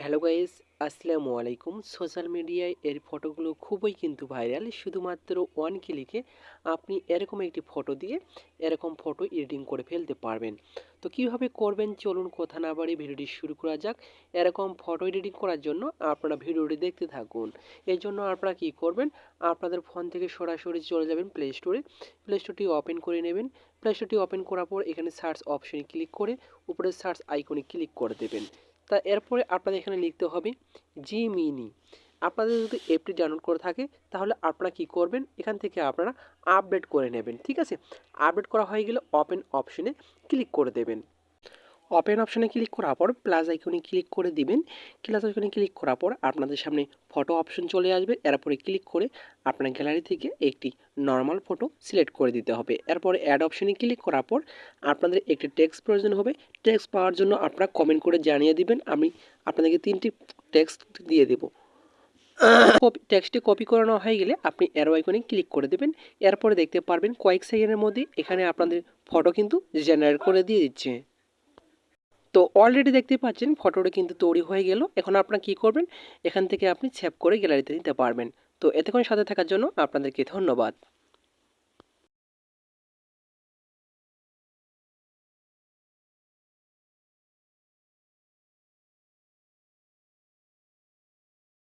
Hello guys, আসসালামু আলাইকুম। Social মিডিয়ায় এর ফটোগুলো খুবই কিন্তু ভাইরাল। শুধুমাত্র ওয়ান ক্লিকে আপনি এরকম একটি ফটো দিয়ে এরকম ফটো এডিটিং করে ফেলতে পারবেন। তো কীভাবে করবেন চলুন কথা না বাড়িয়ে ভিডিওটি শুরু করা যাক। এরকম ফটো এডিটিং করার জন্য আপনারা ভিডিওটি দেখতে থাকুন। এর জন্য আপনারা কী করবেন, আপনাদের ফোন থেকে সরাসরি চলে যাবেন প্লে স্টোরে। প্লে স্টোরটি ওপেন করে নেবেন। প্লে স্টোরটি ওপেন করার পর এখানে সার্চ অপশনে ক্লিক করে উপরে সার্চ আইকনে ক্লিক করে দেবেন। তা এরপরে আপনাদের এখানে লিখতে হবে জিমিনি। আপনাদের যদি অ্যাপটি ডাউনলোড করে থাকে তাহলে আপনারা কী করবেন, এখান থেকে আপনারা আপডেট করে নেবেন। ঠিক আছে, আপডেট করা হয়ে গেলে ওপেন অপশনে ক্লিক করে দেবেন। ওপেন অপশনে ক্লিক করার পর প্লাস আইকনে ক্লিক করে দিবেন। প্লাস আইকনে ক্লিক করার পর আপনাদের সামনে ফটো অপশন চলে আসবে। এরপরে ক্লিক করে আপনার গ্যালারি থেকে একটি নর্মাল ফটো সিলেক্ট করে দিতে হবে। এরপরে অ্যাড অপশনে ক্লিক করার পর আপনাদের একটি টেক্সট প্রয়োজন হবে। টেক্সট পাওয়ার জন্য আপনারা কমেন্ট করে জানিয়ে দিবেন। আমি আপনাদেরকে 3টি টেক্সট দিয়ে দেবো। টেক্সটটি কপি করানো হয়ে গেলে আপনি অ্যারো আইকনে ক্লিক করে দেবেন। এরপরে দেখতে পারবেন কয়েক সেকেন্ডের মধ্যে এখানে আপনাদের ফটো কিন্তু জেনারেট করে দিয়ে দিচ্ছে। তো অলরেডি দেখতে পাচ্ছেন ফটোটা কিন্তু তৈরি হয়ে গেল। এখন আপনারা কী করবেন, এখান থেকে আপনি সেভ করে গ্যালারিতে নিতে পারবেন। তো এতক্ষণ সাথে থাকার জন্য আপনাদেরকে ধন্যবাদ।